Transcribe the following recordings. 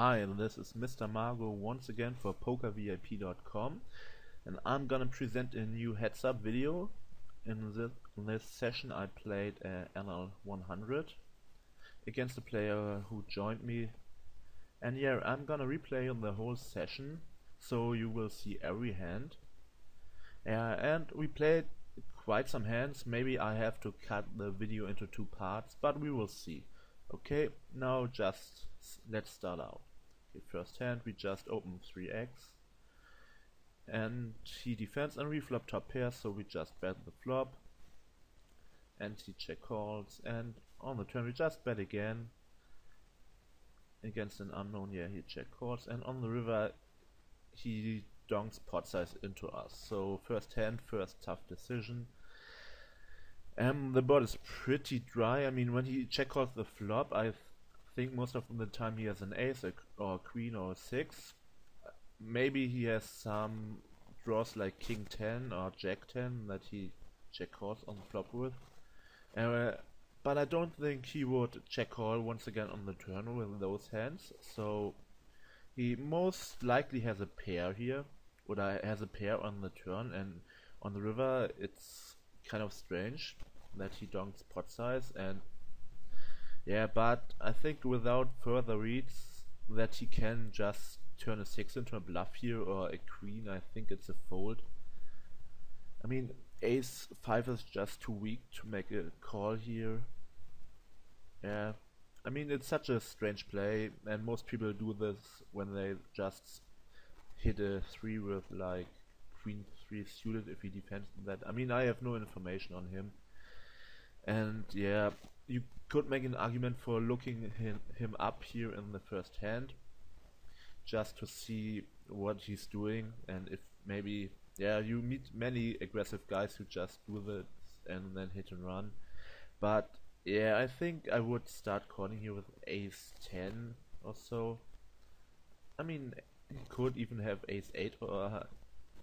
Hi, this is Mr. Margo once again for PokerVIP.com, and I'm gonna present a new heads up video. In this session I played NL 100 against a player who joined me, and yeah, I'm gonna replay the whole session so you will see every hand. And we played quite some hands. Maybe I have to cut the video into two parts, but we will see. Okay, now let's start out. Okay, first hand we just open 3x, and he defends and we flop top pair, so we just bet the flop, and he check calls, and on the turn we just bet again against an unknown. Yeah, he check calls, and on the river he donks pot size into us. So first hand, first tough decision. The board is pretty dry. I mean, when he check calls the flop, I think most of the time he has an ace or a queen or a 6. Maybe he has some draws like king 10 or jack 10 that he check calls on the flop with. But I don't think he would check call once again on the turn with those hands. So he most likely has a pair here, or has a pair on the turn, and on the river it's kind of strange that he donks pot size. And yeah, but I think without further reads that he can just turn a 6 into a bluff here, or a queen. I think it's a fold. I mean, ace 5 is just too weak to make a call here. Yeah, I mean, it's such a strange play, and most people do this when they just hit a 3 with like queen 3 suited if he defends that. I mean, I have no information on him, and yeah, you could make an argument for looking him up here in the first hand just to see what he's doing, and if maybe, yeah, you meet many aggressive guys who just do this and then hit and run. But yeah, I think I would start calling here with ace 10 or so. I mean, he could even have ace 8 or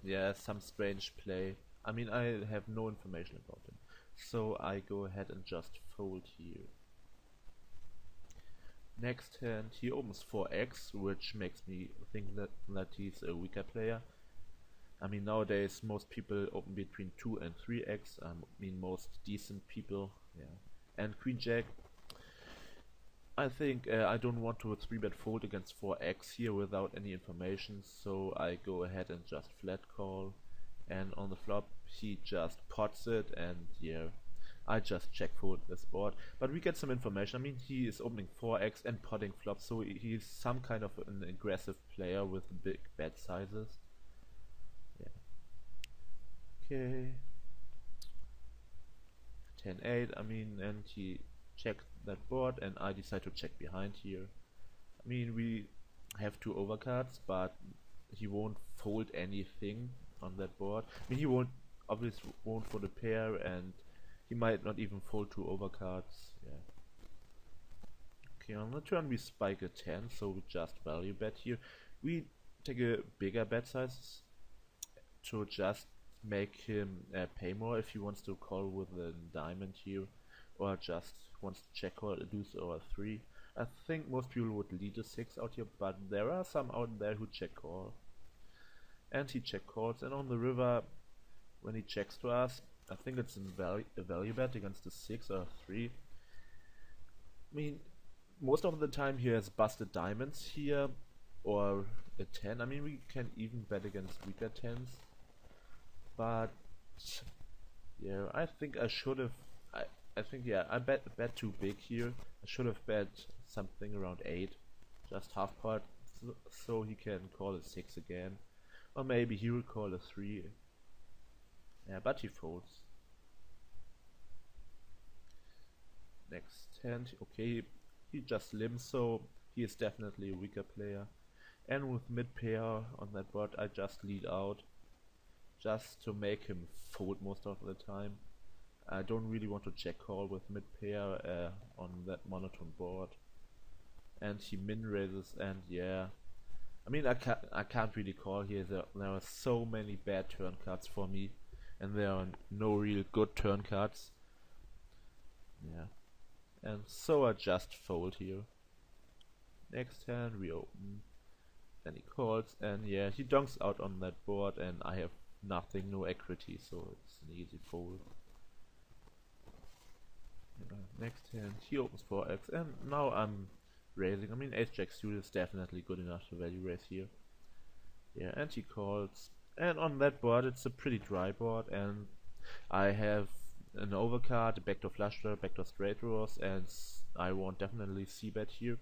yeah, some strange play. I mean, I have no information about him, so I go ahead and just fold here. Next hand, he opens 4x, which makes me think that he's a weaker player. I mean, nowadays most people open between 2 and 3x. I mean, most decent people, yeah. And queen jack, I think I don't want to 3-bet fold against 4x here without any information, so I go ahead and just flat call, and on the flop he just pots it, and yeah, I just check fold this board. But we get some information. I mean, he is opening 4x and potting flop, so he's some kind of an aggressive player with big bet sizes. Yeah. Okay. 10-8, I mean, and he checked that board, and I decide to check behind here. I mean, we have two overcards, but he won't fold anything on that board. I mean, he obviously won't fold a pair, and he might not even fold two overcards. Yeah. Okay, on the turn we spike a 10, so we just value bet here. We take a bigger bet size to just make him pay more if he wants to call with a diamond here, or just wants to check call a deuce or a 3. I think most people would lead a 6 out here, but there are some out there who check call. And he check calls, and on the river, when he checks to us, I think it's a value bet against a 6 or a 3. I mean, most of the time he has busted diamonds here, or a 10. I mean, we can even bet against weaker 10s. But yeah, I think I should have. I think, yeah, I bet too big here. I should have bet something around 8, just half pot, so he can call a 6 again, or maybe he will call a 3. Yeah, but he folds. Next hand, okay, he just limps, so he is definitely a weaker player. And with mid pair on that board, I just lead out, just to make him fold most of the time. I don't really want to check call with mid pair on that monotone board. And he min raises, and yeah, I mean, I can't really call here. There are so many bad turn cards for me, and there are no real good turn cards. Yeah, and so I just fold here. Next hand we open, then he calls, and yeah, he donks out on that board, and I have nothing, no equity, so it's an easy fold. Next hand he opens 4x, and now I'm raising. I mean, ace jack suited is definitely good enough to value raise here. Yeah, and he calls, and on that board it's a pretty dry board, and I have an overcard, a backdoor flush draw, backdoor straight draws, and I won't definitely c-bet here.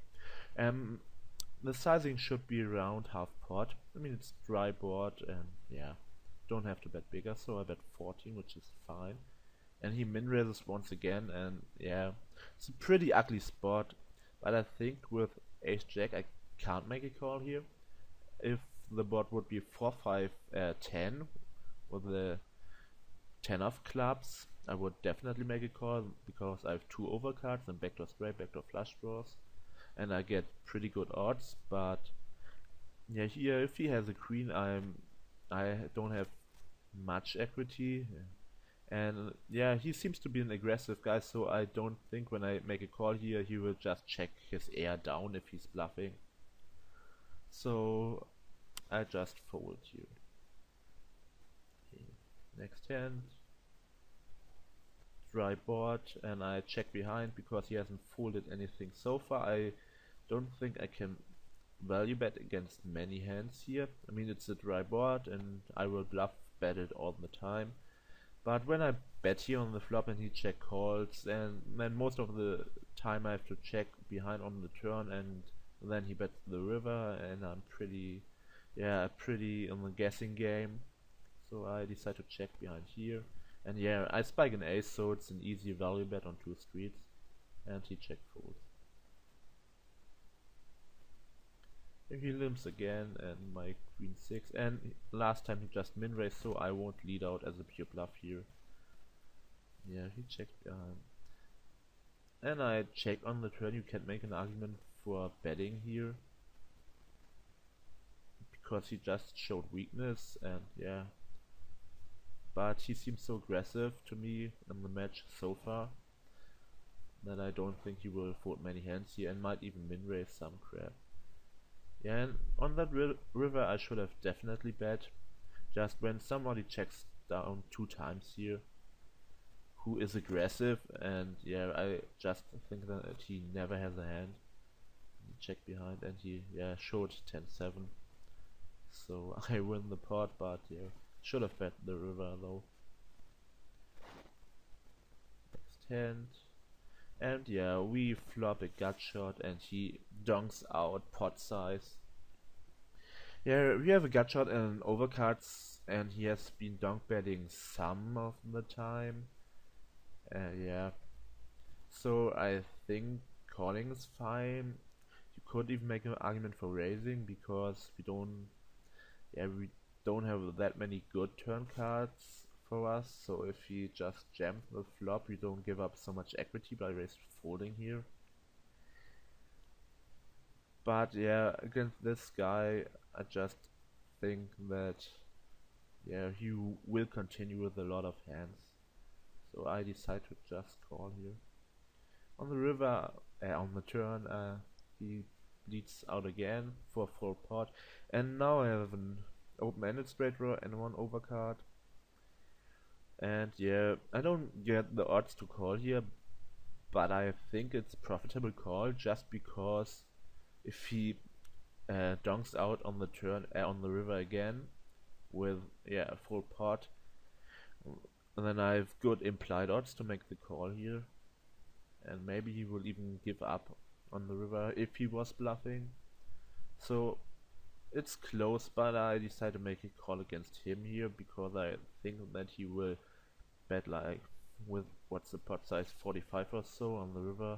The sizing should be around half pot. I mean, it's dry board, and yeah, don't have to bet bigger, so I bet 14, which is fine. And he min raises once again, and yeah, it's a pretty ugly spot, but I think with ace jack I can't make a call here. If the board would be 4 5 10 with the 10 of clubs, I would definitely make a call, because I have 2 overcards and backdoor straight, backdoor flush draws, and I get pretty good odds. But yeah, here if he has a queen, I don't have much equity. And yeah, he seems to be an aggressive guy, so I don't think when I make a call here he will just check his air down if he's bluffing. So I just fold here. Okay. Next hand, dry board, and I check behind because he hasn't folded anything so far. I don't think I can value bet against many hands here. I mean, it's a dry board and I will bluff bet it all the time. But when I bet here on the flop and he check calls, and then most of the time I have to check behind on the turn, and then he bets the river, and I'm pretty in the guessing game. So I decide to check behind here, and yeah, I spike an ace, so it's an easy value bet on 2 streets, and he check folds. He limps again, and my queen 6, and last time he just min raised, so I won't lead out as a pure bluff here. Yeah, he checked behind, and I check on the turn. You can make an argument for betting here, because he just showed weakness, and yeah, but he seems so aggressive to me in the match so far that I don't think he will fold many hands here, and might even min raise some crap. Yeah, and on that river I should have definitely bet. Just when somebody checks down 2 times here, who is aggressive, and yeah, I just think that he never has a hand. Check behind, and he showed 10-7. So I win the pot, but yeah, should have bet the river though. Next hand. And yeah, we flop a gut shot, and he donks out pot size. Yeah, we have a gut shot and overcards, and he has been donk betting some of the time. Yeah, so I think calling is fine. You could even make an argument for raising, because we don't have that many good turn cards for us, so if he just jams the flop, we don't give up so much equity by raise folding here. But yeah, against this guy, I just think that yeah, he will continue with a lot of hands, so I decide to just call here. On the river, on the turn, he leads out again for a full pot, and now I have an open-ended straight draw and 1 overcard. And yeah, I don't get the odds to call here, but I think it's a profitable call, just because if he donks out on the turn, on the river again with a full pot, then I have good implied odds to make the call here, and maybe he will even give up on the river if he was bluffing. So it's close, but I decided to make a call against him here, because I think that he will bet like with what's the pot size, 45 or so on the river.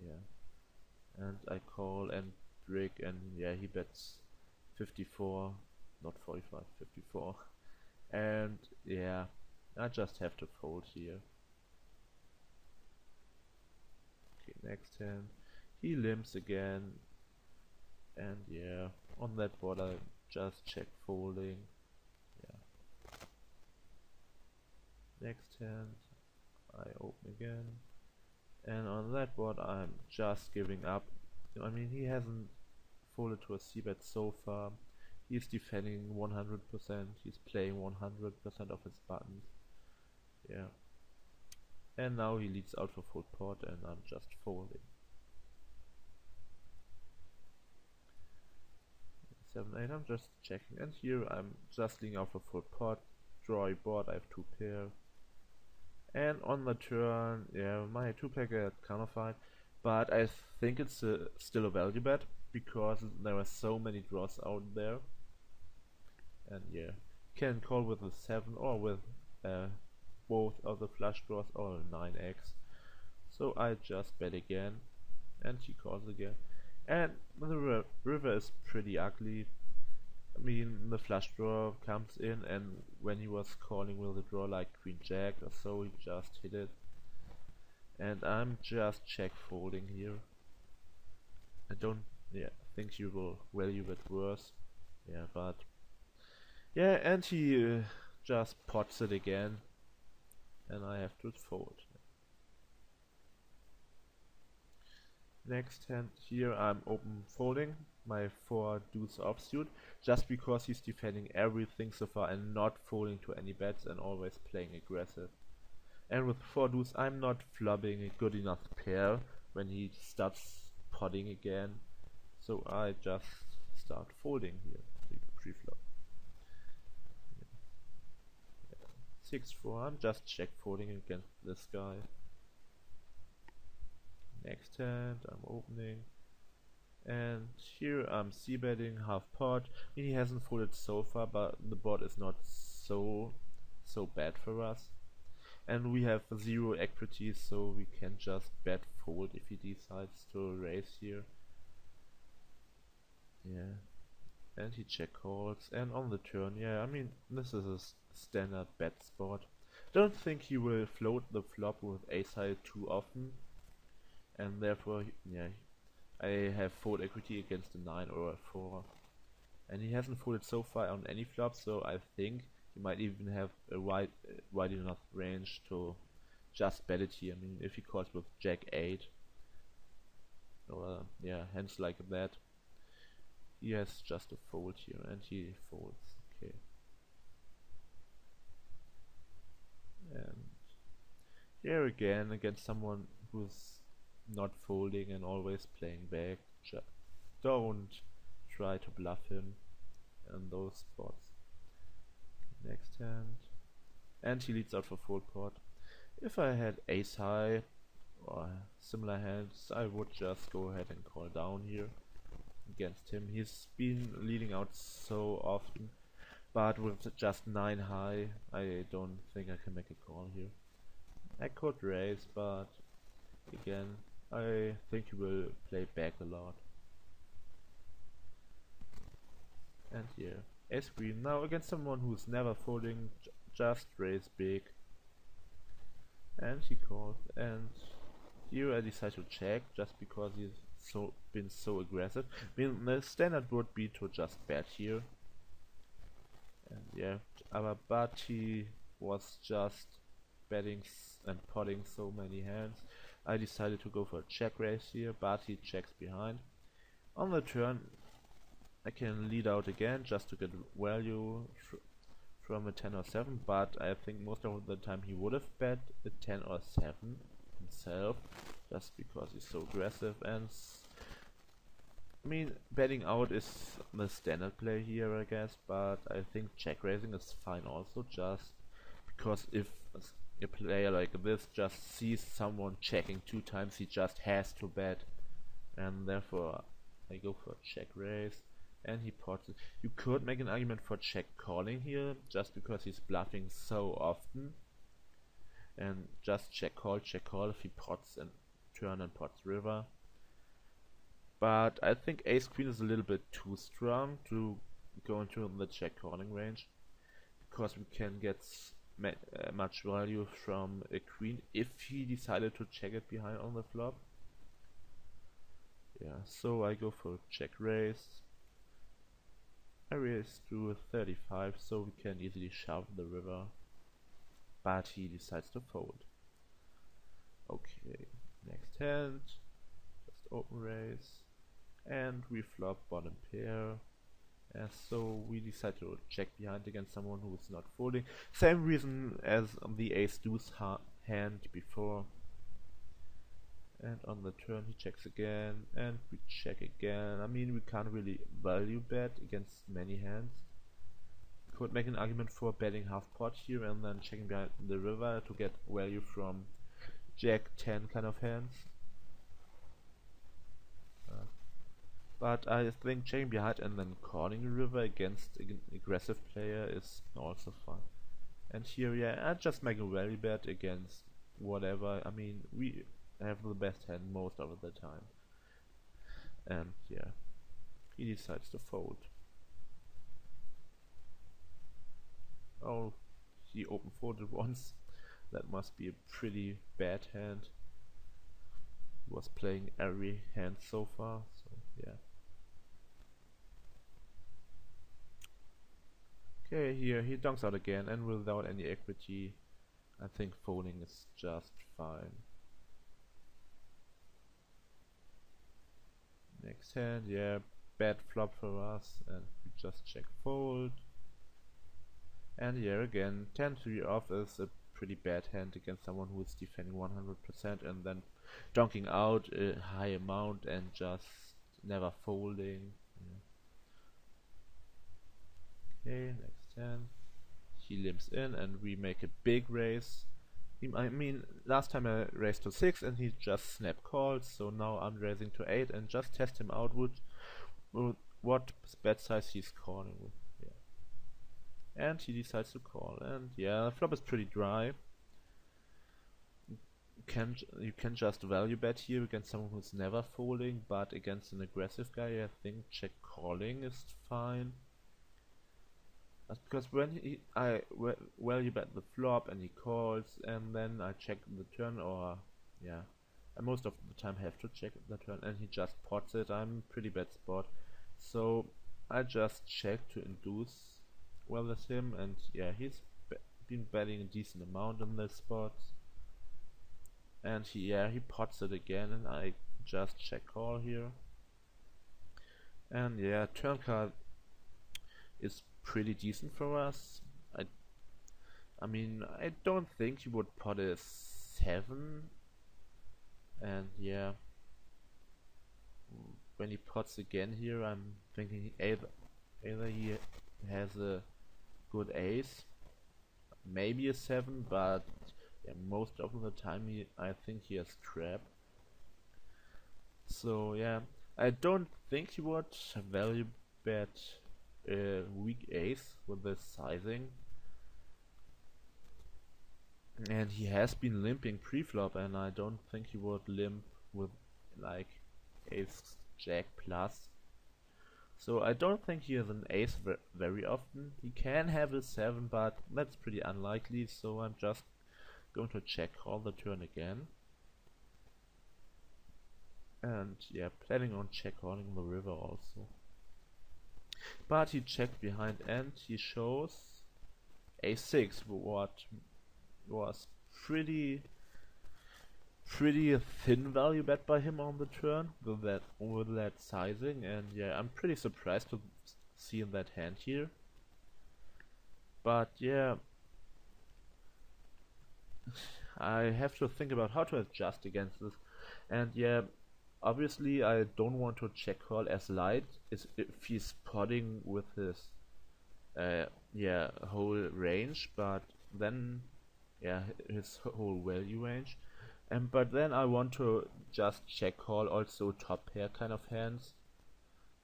Yeah, and I call and break, and yeah, he bets 54, not 45, 54, and yeah, I just have to fold here. Okay, next hand, he limps again, and yeah, on that board I just check folding. Yeah. Next hand, I open again, and on that board I'm just giving up I mean, he hasn't folded to a c-bet so far. He's defending 100%, he's playing 100% of his buttons. Yeah. And now he leads out for full pot and I'm just folding. 7-8, I'm just checking, and here I'm just leading out for full pot, draw a board, I have 2 pair. And on the turn, yeah, my 2-pair get counterfied, but I think it's still a value bet, because there are so many draws out there. And yeah, can call with a 7 or with both of the flush draws or 9x. So I just bet again, and he calls again. And the river is pretty ugly. I mean, the flush draw comes in, and when he was calling with a draw like Queen Jack or so, he just hit it. And I'm just check folding here. I don't think you will value it worse. Yeah, but yeah, and he just pots it again, and I have to fold. Next hand here I'm open folding my 4 deuce offsuit, just because he's defending everything so far and not folding to any bets and always playing aggressive. And with 4 deuce I'm not flubbing a good enough pair when he starts potting again, so I just start folding here pre-flop. 6-4, I'm just check folding against this guy. Next hand I'm opening, and here I'm c-betting half pot. I mean, he hasn't folded so far, but the board is not so bad for us, and we have 0 equity, so we can just bet fold if he decides to raise here. Yeah, and he check calls, and on the turn, yeah, I mean, this is a standard bet spot. Don't think he will float the flop with ace high too often, and therefore, yeah, I have fold equity against a 9 or a 4. And he hasn't folded so far on any flop, so I think he might even have a wide enough range to just bet it here. I mean, if he calls with Jack 8, or yeah, hands like that, he has just a fold here, and he folds. Okay. And here again, against someone who's not folding and always playing back, don't try to bluff him in those spots. Next hand, and he leads out for full pot. If I had ace high or similar hands, I would just go ahead and call down here against him. He's been leading out so often, but with just 9 high, I don't think I can make a call here. I could raise, but again, I think he will play back a lot. And here, ace queen. Now against someone who's never folding, just raise big. And he calls, and here I decide to check just because he's been so aggressive. I mean, the standard would be to just bet here. And yeah, but he was just betting and potting so many hands. I decided to go for a check raise here, but he checks behind. On the turn, I can lead out again just to get value from a 10 or 7, but I think most of the time he would have bet a 10 or 7 himself, just because he's so aggressive. And I mean, betting out is the standard play here, I guess, but I think check raising is fine also, just because if a player like this just sees someone checking 2 times, he just has to bet, and therefore I go for check raise, and he pots it. You could make an argument for check calling here, just because he's bluffing so often, and just check call if he pots and turn and pots river. But I think ace queen is a little bit too strong to go into the check calling range, because we can get much value from a queen if he decided to check it behind on the flop. Yeah, so I go for check raise. I raise to 35, so we can easily shove the river, but he decides to fold. Okay, next hand, just open raise, and we flop bottom pair. So we decide to check behind against someone who is not folding. Same reason as the ace deuce hand before. And on the turn he checks again, and we check again. I mean, we can't really value bet against many hands. Could make an argument for betting half pot here and then checking behind the river to get value from Jack 10 kind of hands. But I think checking behind and then calling the river against an aggressive player is also fun. And here, yeah, I just make a value bet against whatever. I mean, we have the best hand most of the time. And yeah, he decides to fold. Oh, he open folded once. That must be a pretty bad hand. He was playing every hand so far, so yeah. Okay, here he dunks out again, and without any equity, I think folding is just fine. Next hand, yeah, bad flop for us, and we just check fold. And here again, 10-3 off is a pretty bad hand against someone who is defending 100% and then donking out a high amount and just never folding. Yeah. Okay, next hand. He limps in and we make a big raise. I mean, last time I raised to 6 and he just snap called, so now I'm raising to 8 and just test him out with what bet size he's calling with. Yeah. And he decides to call, and yeah, the flop is pretty dry. You can just value bet here against someone who's never folding, but against an aggressive guy I think check calling is fine. That's because when I value bet the flop and he calls, and then I check the turn, or yeah, I most of the time have to check the turn, and he just pots it. I'm pretty bad spot, so I just check to induce well with him, and yeah, he's been betting a decent amount in this spot, and he pots it again, and I just check call here, and yeah, turn card is pretty decent for us. I mean, I don't think he would pot a 7, and yeah, when he pots again here, I'm thinking either he has a good ace, maybe a 7, but yeah, most of the time I think he has trap. So yeah, I don't think he would value bet a weak ace with this sizing, and he has been limping pre-flop, and I don't think he would limp with like ace jack plus. So I don't think he has an ace very often. He can have a 7, but that's pretty unlikely, so I'm just going to check call the turn again. And yeah, planning on check calling the river also. But he checked behind and he shows a6, what was pretty thin value bet by him on the turn with that sizing, and yeah, I'm pretty surprised to see in that hand here. But yeah, I have to think about how to adjust against this, and yeah, obviously I don't want to check call as light if he's potting with his whole range, but then yeah, his whole value range. But then I want to just check call also top pair kind of hands,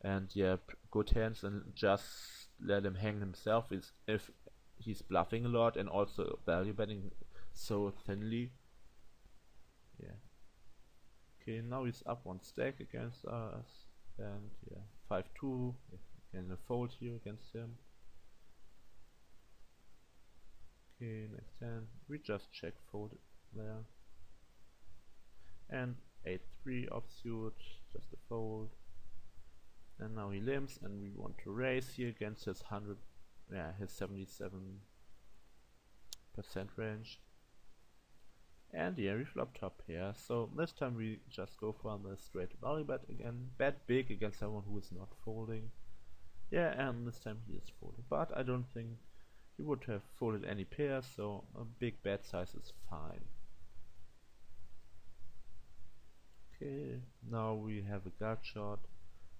and yeah, good hands, and just let him hang himself if he's bluffing a lot and also value betting so thinly. Yeah. Okay, now he's up one stack against us, and yeah, 5-2. Can fold here against him. Okay, next hand we just check fold there. And 8-3 offsuit, just a fold. And now he limps, and we want to raise here against his 77% range. And yeah, we flop top pair. So this time we just go for the straight value bet again. Bet big against someone who is not folding. Yeah, and this time he is folding. But I don't think he would have folded any pairs, so a big bet size is fine. Okay, now we have a gut shot,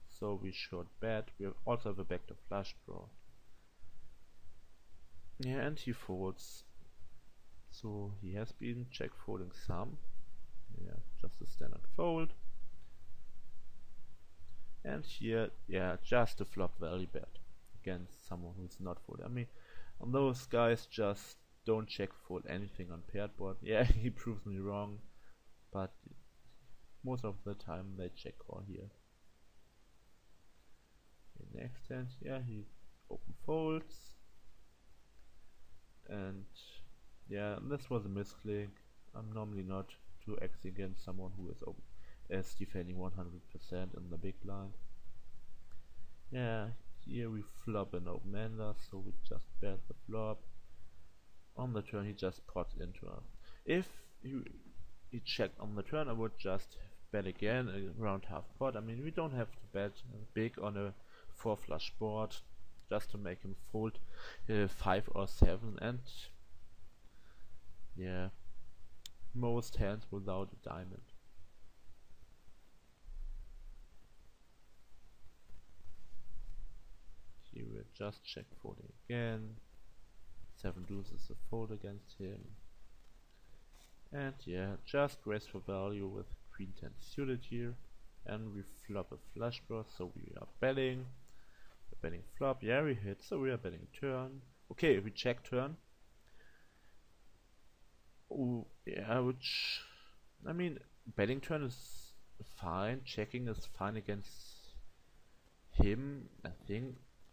so we short bet. We also have a backdoor flush draw. Yeah, and he folds. So he has been check folding some. Yeah, just a standard fold. And here, yeah, just a flop value bet against someone who's not folding. I mean, those guys just don't check fold anything on paired board. Yeah, he proves me wrong, but most of the time they check call here. Okay, next hand, yeah, he open folds, and yeah, this was a misclick. I'm normally not too X against someone who is defending 100% in the big blind. Yeah, here we flop an open ender, so we just bet the flop. On the turn he just pots into us. If he checked on the turn, I would just bet again around half pot. I mean, we don't have to bet big on a 4 flush board just to make him fold 5 or 7, and yeah, most hands without a diamond. Here we're just check folding again. 7 deuces a fold against him. And yeah, just raise for value with queen 10 suited here. And we flop a flush draw, so we are betting. We're betting flop, yeah, we hit, so we are betting turn. Okay, we check turn. Oh, yeah, which, I mean, betting turn is fine, checking is fine against him. I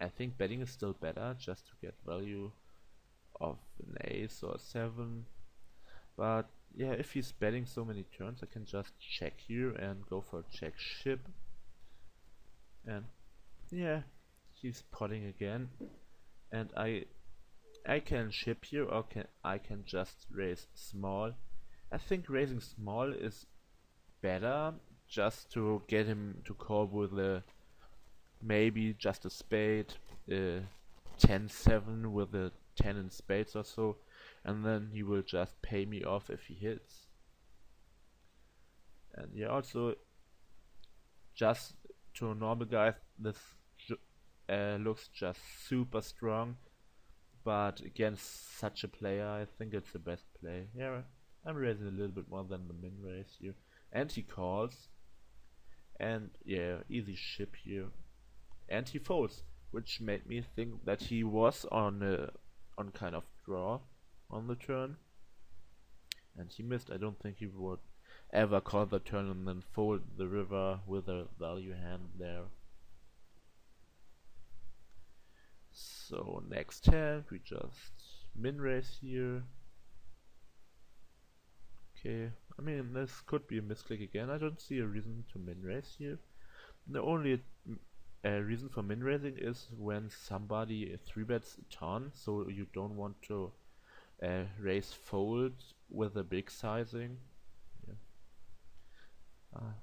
think betting is still better, just to get value of an ace or 7. But yeah, if he's betting so many turns, I can just check here and go for a check ship. And yeah, he's potting again, and I can ship here, or I can just raise small. I think raising small is better, just to get him to call with a maybe just a spade, 10-7 with a 10 in spades or so, and then he will just pay me off if he hits. And yeah, also just to a normal guy, this looks just super strong, but against such a player, I think it's the best play. Yeah, I'm raising a little bit more than the min raise here, and he calls, and yeah, easy ship here, and he folds, which made me think that he was on kind of draw on the turn, and he missed. I don't think he would ever call the turn and then fold the river with a value hand there. So next hand we just min raise here. Okay, I mean, this could be a misclick again. I don't see a reason to min raise here. The only reason for min raising is when somebody 3-bets a ton, so you don't want to raise fold with a big sizing. Yeah.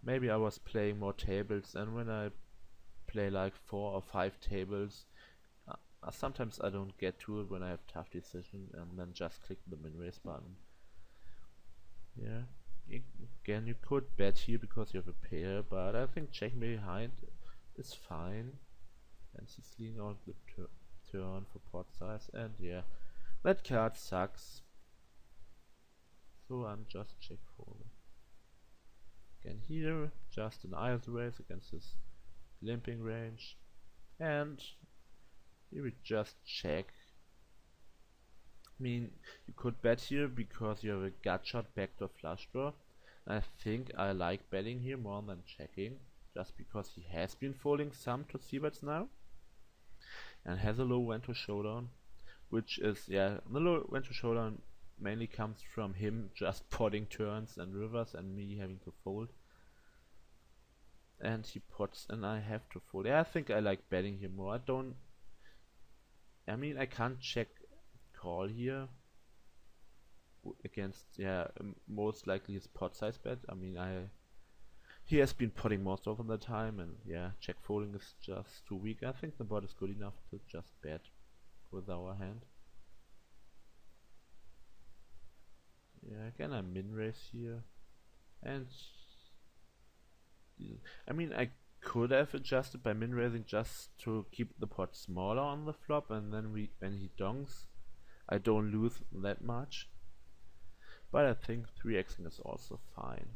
Maybe I was playing more tables, and when I play like 4 or 5 tables, sometimes I don't get to it when I have tough decision, and then just click the min raise button. Yeah, again, you could bet here because you have a pair, but I think checking behind is fine, and he's leaning out the turn for pot size, and yeah, that card sucks, so I'm just check folding. Again here, just an IS raise against his limping range, and here we just check. I mean, you could bet here because you have a gut shot backdoor flush draw. I think I like betting here more than checking, just because he has been folding some to c-bets now, and has a low went to showdown, which is, yeah, the low went to showdown mainly comes from him just potting turns and rivers and me having to fold. And he pots and I have to fold. Yeah, I think I like betting here more. I mean, I can't check call here, against, yeah, most likely his pot size bet. I mean, he has been potting most of the time, and yeah, check folding is just too weak. I think the board is good enough to just bet with our hand. Yeah, again I min raise here, and I mean I could have adjusted by min raising just to keep the pot smaller on the flop, and then when he donks, I don't lose that much. But I think 3xing is also fine.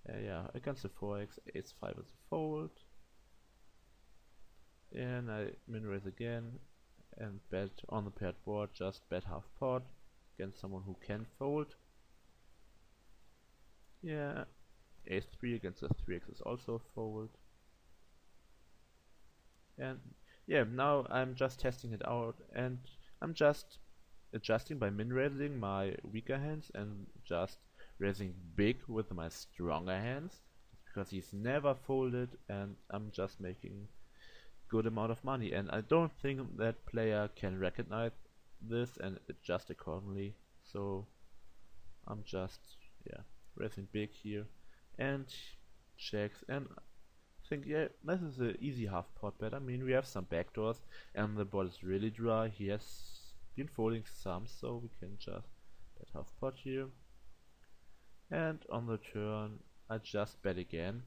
Yeah, against the 4x, ace 5 is a fold. And I min raise again and bet on the paired board, just bet half pot against someone who can fold. Yeah, ace 3 against the 3x is also a fold. And yeah, now I'm just testing it out, and I'm just adjusting by min raising my weaker hands and just raising big with my stronger hands, because he's never folded and I'm just making good amount of money, and I don't think that player can recognize this and adjust accordingly. So I'm just, yeah, raising big here and checks, and think, yeah, this is an easy half pot bet. I mean, we have some backdoors and the board is really dry. He has been folding some, so we can just bet half pot here. And on the turn I just bet again.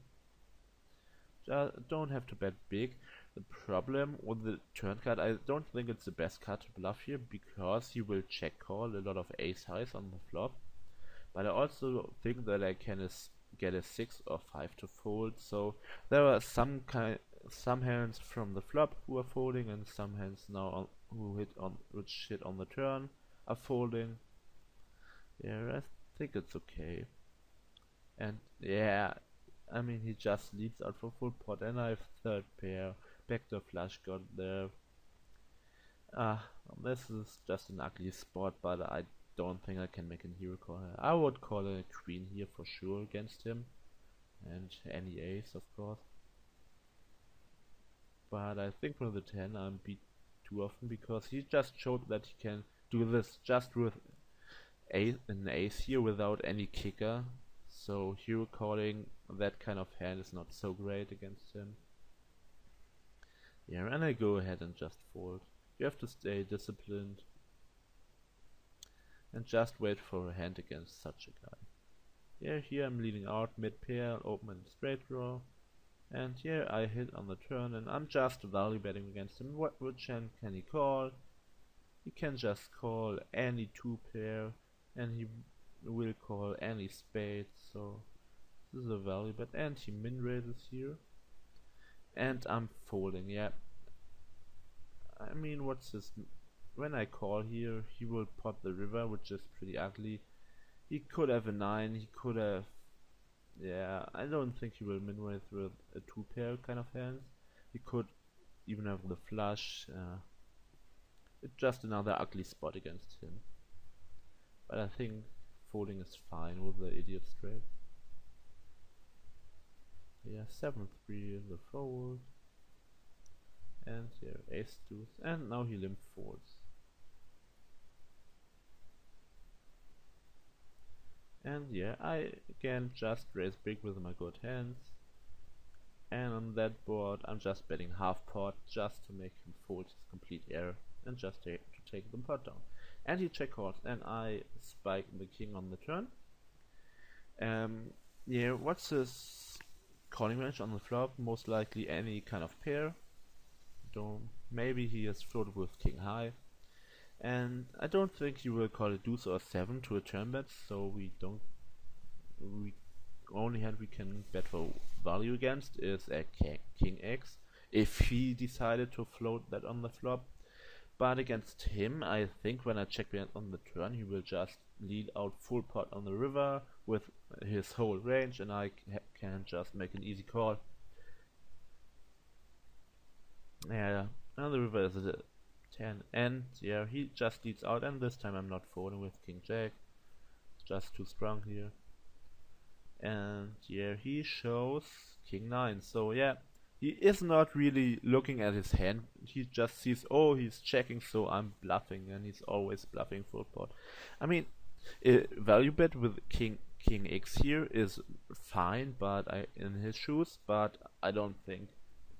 Don't have to bet big. The problem with the turn card, I don't think it's the best card to bluff here, because he will check call a lot of ace highs on the flop. But I also think that I can get a 6 or 5 to fold, so there are some hands from the flop who are folding, and some hands now which hit on the turn are folding. Yeah, I think it's okay. And yeah, I mean, he just leads out for full pot, and I have third pair, backdoor flush got there. This is just an ugly spot, but I don't think I can make a hero call. I would call a queen here for sure against him, and any ace of course. But I think with the 10 I'm beat too often, because he just showed that he can do this just with an ace here without any kicker. So hero calling that kind of hand is not so great against him. Yeah, and I go ahead and just fold. You have to stay disciplined and just wait for a hand against such a guy. Yeah, here I'm leading out mid pair, open and straight draw, and here I hit on the turn, and I'm just value betting against him. Which hand can he call? He can just call any 2 pair, and he will call any spade. So this is a value bet, and he min raises here, and I'm folding. Yeah, I mean, what's this? When I call here, he will pot the river, which is pretty ugly. He could have a 9, he could have, yeah, I don't think he will min raise with a 2 pair kind of hands. He could even have the flush. It's just another ugly spot against him. But I think folding is fine with the idiot straight. Yeah, 7-3 the fold. And here ace deuce, and now he limp folds. And yeah, I again just raise big with my good hands, and on that board I'm just betting half pot just to make him fold his complete error and just to take the pot down. And he check calls, and I spike the king on the turn. Yeah, what's his calling range on the flop? Most likely any kind of pair. Maybe he has floated with king high, and I don't think he will call a deuce or 7 to a turn bet, so only hand we can bet for value against is a king x, if he decided to float that on the flop. But against him, I think when I check on the turn, he will just lead out full pot on the river with his whole range, and I can just make an easy call. Yeah, now the river is a 10, and yeah, he just leads out, and this time I'm not folding with king jack. It's just too strong here. And yeah, he shows king 9, so yeah, He is not really looking at his hand. He just sees, oh, he's checking, so I'm bluffing, and he's always bluffing full pot. I mean, value bet with King X here is fine, but in his shoes, but I don't think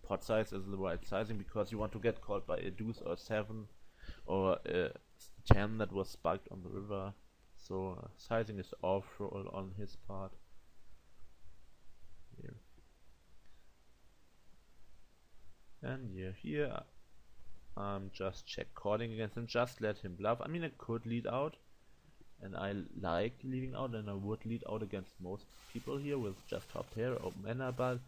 pot size is the right sizing because you want to get called by a deuce or seven or a 10 that was spiked on the river. So sizing is awful on his part. Here. And yeah, here I'm just check calling against him, just let him bluff. I mean, I could lead out, and I like leading out, and I would lead out against most people here with just top pair, open mana, but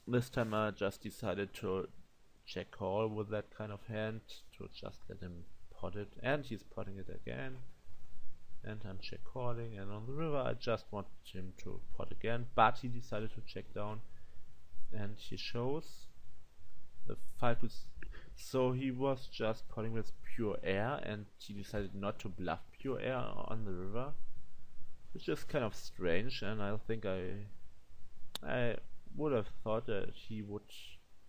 this time I just decided to check call with that kind of hand, to just let him pot it, and he's potting it again. And I'm check calling, and on the river I just want him to pot again, but he decided to check down, and he shows the 5 to so he was just potting with pure air, and he decided not to bluff pure air on the river, which is kind of strange, and I think I would have thought that he would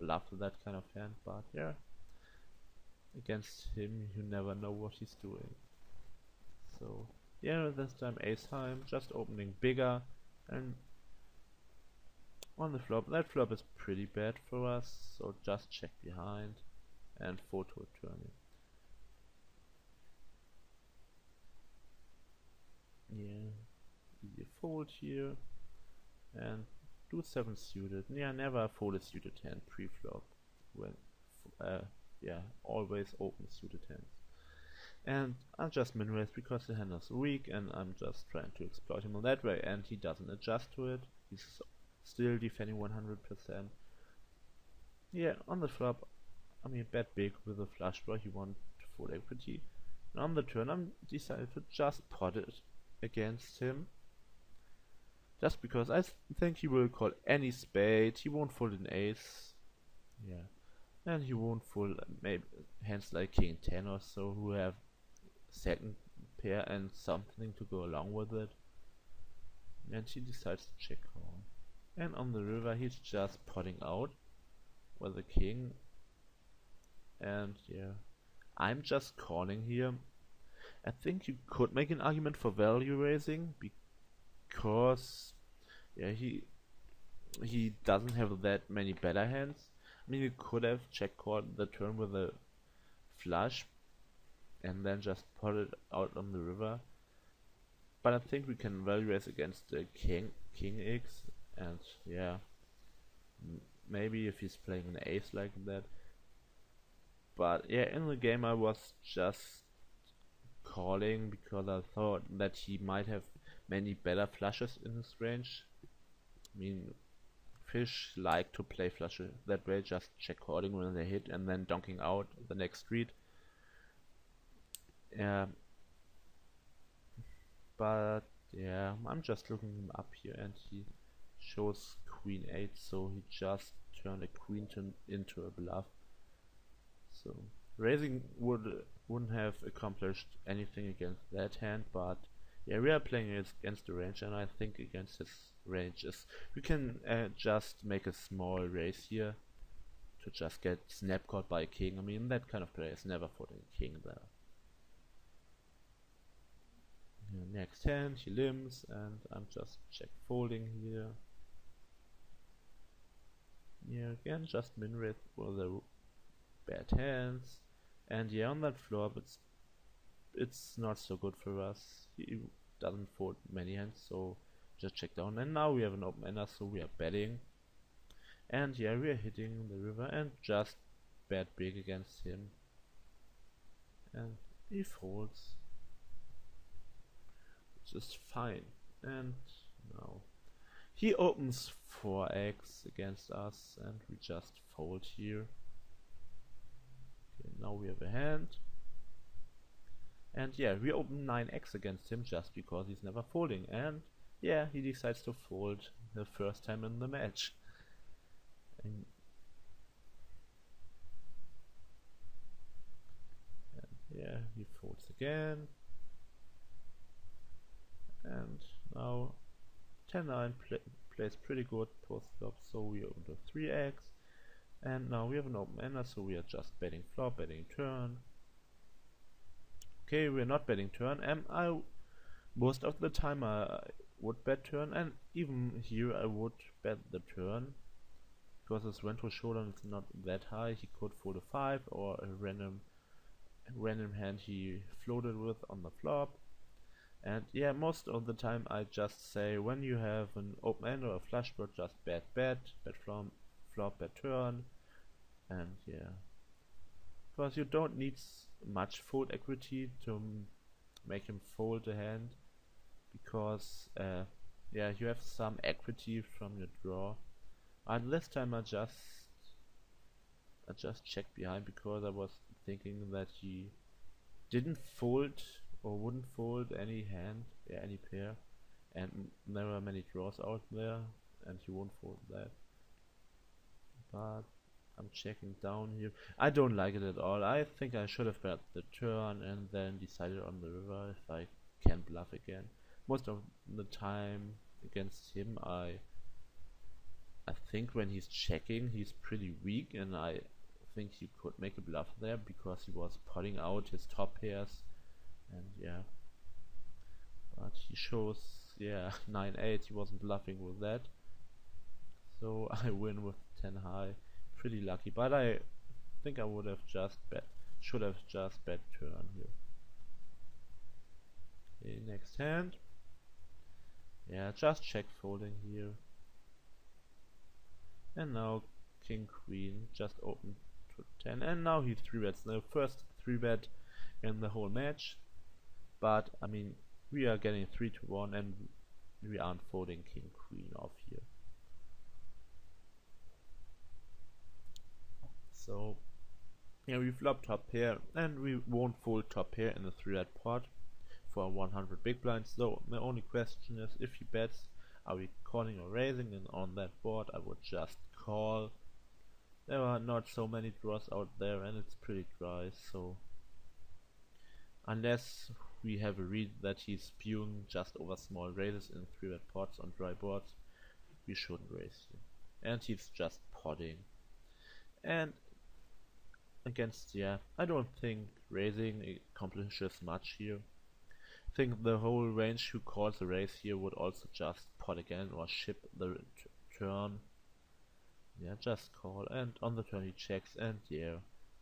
bluff that kind of hand, but yeah, against him you never know what he's doing. So yeah, this time ace time, just opening bigger, and on the flop, that flop is pretty bad for us, so just check behind and fold to a turn. Yeah, easy fold here, and do 7 suited. Yeah, never fold a suited hand pre-flop, when yeah, always open suited hands. And I'll just min-raise because the hand is weak, and I'm just trying to exploit him on that way, and he doesn't adjust to it. He's still defending 100%. Yeah, on the flop, I mean, bet big with a flush draw, he won full equity. And on the turn, I'm decided to just pot it against him. Just because I think he will call any spade, he won't fold an ace. Yeah. And he won't fold maybe hands like king 10 or so, who have second pair and something to go along with it. And he decides to check call. And on the river he's just potting out with the king, and yeah, I'm just calling here. I think you could make an argument for value raising because yeah, he doesn't have that many better hands. I mean, you could have check called the turn with a flush and then just put it out on the river, but I think we can value raise against the king X, and yeah, maybe if he's playing an ace like that. But yeah, in the game I was just calling because I thought that he might have many better flushes in his range. I mean, fish like to play flushes that way, just check calling when they hit and then donking out the next street. But yeah, I'm just looking him up here, and he shows queen 8, so he just turned a queen into a bluff. So raising wouldn't have accomplished anything against that hand, but yeah, we are playing against the range, and I think against his ranges we can just make a small raise here to just get snap caught by a king. I mean, that kind of player is never folding a king there. Next hand, he limps, and I'm just check folding here. Yeah, again, just min-raise for the bad hands, and yeah, on that flop, it's not so good for us. He doesn't fold many hands, so just check down, and now we have an open ender, so we are betting, and yeah, we are hitting the river and just bet big against him, and he folds, which is fine. And now he opens 4x against us, and we just fold here. Okay, now we have a hand, and yeah, we open 9x against him just because he's never folding, and yeah, he decides to fold the first time in the match. And yeah, he folds again, and now 10-9 plays pretty good post flop, so we open the 3x, And now we have an open ender, so we are just betting flop, betting turn. Okay, we're not betting turn, and most of the time I would bet turn, and even here I would bet the turn, because his rental showdown is not that high. He could fold a 5 or a random hand he floated with on the flop. And yeah, most of the time I just say, when you have an open end or a flush draw, just bet flop, bet turn. And yeah, because you don't need much fold equity to make him fold the hand, because yeah, you have some equity from your draw. And this time I just checked behind, because I was thinking that he didn't fold or wouldn't fold any hand, yeah, any pair, and there were many draws out there, and he won't fold that. But I'm checking down here. I don't like it at all. I think I should have bet the turn and then decided on the river if I can bluff again. Most of the time against him, I think when he's checking, he's pretty weak, and I think he could make a bluff there, because he was potting out his top pairs, and yeah. But he shows, yeah, 9-8, he wasn't bluffing with that. So I win with 10 high. Pretty lucky, but I think I should have just bet turn here. Okay, next hand. Yeah, just check folding here. And now king queen just open to 10, and now he 3-bets. The first 3-bet in the whole match, but I mean, we are getting 3-1 and we aren't folding king queen off here. So yeah, we flop top pair, and we won't fold top pair in the 3-bet pot for 100 big blinds. So the only question is, if he bets, are we calling or raising? And on that board I would just call. There are not so many draws out there, and it's pretty dry, so unless we have a read that he's spewing just over small raises in 3-bet pots on dry boards, we shouldn't raise here. And he's just potting. And against, yeah, I don't think raising accomplishes much here. I think the whole range who calls a raise here would also just pot again or ship the turn. Yeah, just call, and on the turn he checks, and yeah,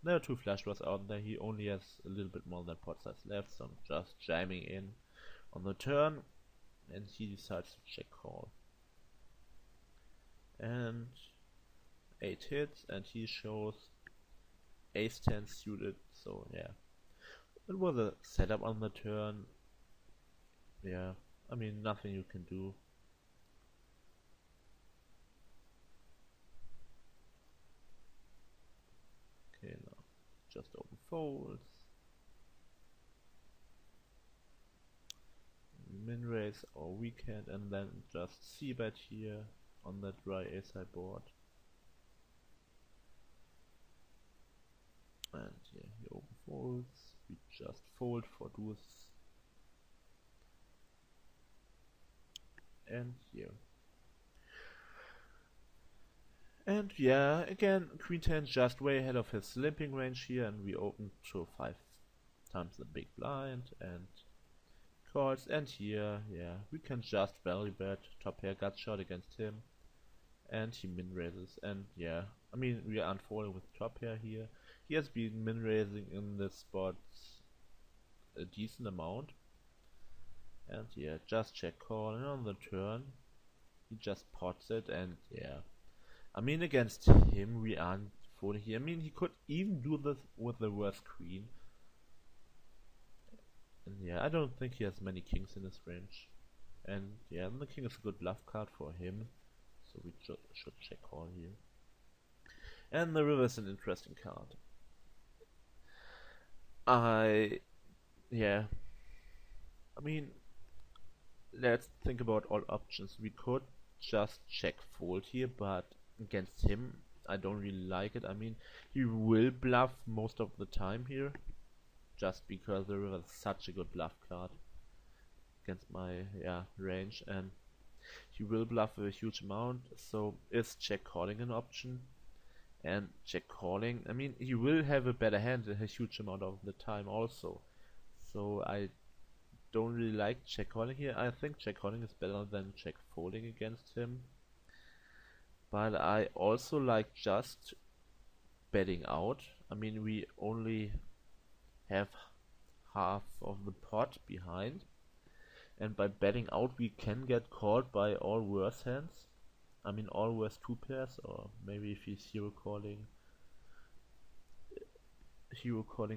there are 2 flush draws out there. He only has a little bit more than pot size left, so I'm just jamming in on the turn, and he decides to check call. And 8 hits, and he shows ace 10 suited, so yeah, it was a setup on the turn. Yeah, I mean, nothing you can do. Okay, now just open folds, min raise or weekend, and then just c-bet here on that dry a-side board. And yeah, he open folds, we just fold for deuce, and here. And yeah, again, queen 10 just way ahead of his limping range here, and we open to 5 times the big blind and calls. And here, yeah, we can just value bet top pair gut shot against him, and he min raises. And yeah, I mean, we are unfolding with top pair here. He has been min raising in this spot a decent amount, and yeah, just check call, and on the turn he just pots it. And yeah, I mean, against him we aren't folding here. I mean, he could even do this with the worst queen. And yeah, I don't think he has many kings in his range. And yeah, the king is a good bluff card for him, so we should check call here. And the river is an interesting card. Yeah, I mean, let's think about all options. We could just check fold here, but against him I don't really like it. I mean, he will bluff most of the time here, just because the river is such a good bluff card against my range, and he will bluff a huge amount. So is check calling an option? And check calling, I mean, he will have a better hand a huge amount of the time also. So I don't really like check calling here. I think check calling is better than check folding against him. But I also like just betting out. I mean, we only have half of the pot behind, and by betting out we can get called by all worse hands. I mean, all worse two pairs, or maybe if he's hero calling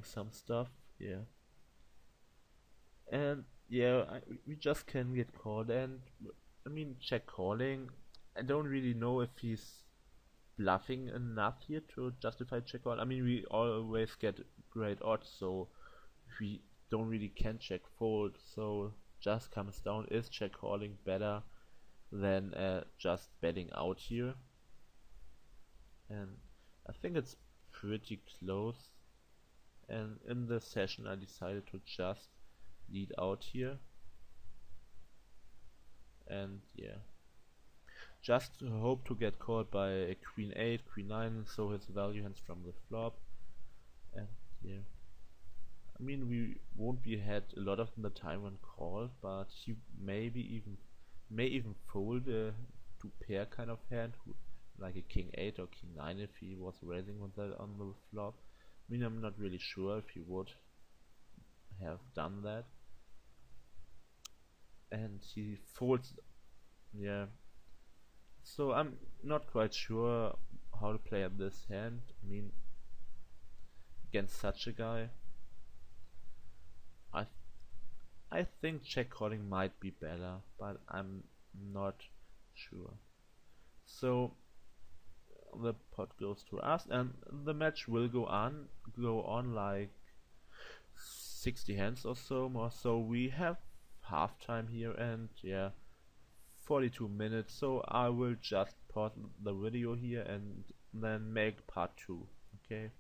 some stuff, yeah. And yeah, we just can get called, and I mean, check calling. I don't really know if he's bluffing enough here to justify check call. I mean, we always get great odds, so we don't really can check fold. So just comes down, is check calling better than just betting out here? And I think it's pretty close. And in the session, I decided to just lead out here. And yeah, just hope to get called by a queen 8, queen 9, so his value hands from the flop. And yeah, I mean, we won't be ahead a lot of the time when called, but he may even fold a two pair kind of hand, like a king 8 or king 9 if he was raising with that on the flop. I mean, I'm not really sure if he would have done that. And he folds, yeah. So I'm not quite sure how to play at this hand. I mean, against such a guy, I I think check calling might be better, but I'm not sure. So the pot goes to us, and the match will go on like 60 hands or so more. So we have half time here, and yeah, 42 minutes. So I will just pause the video here and then make part 2. Okay.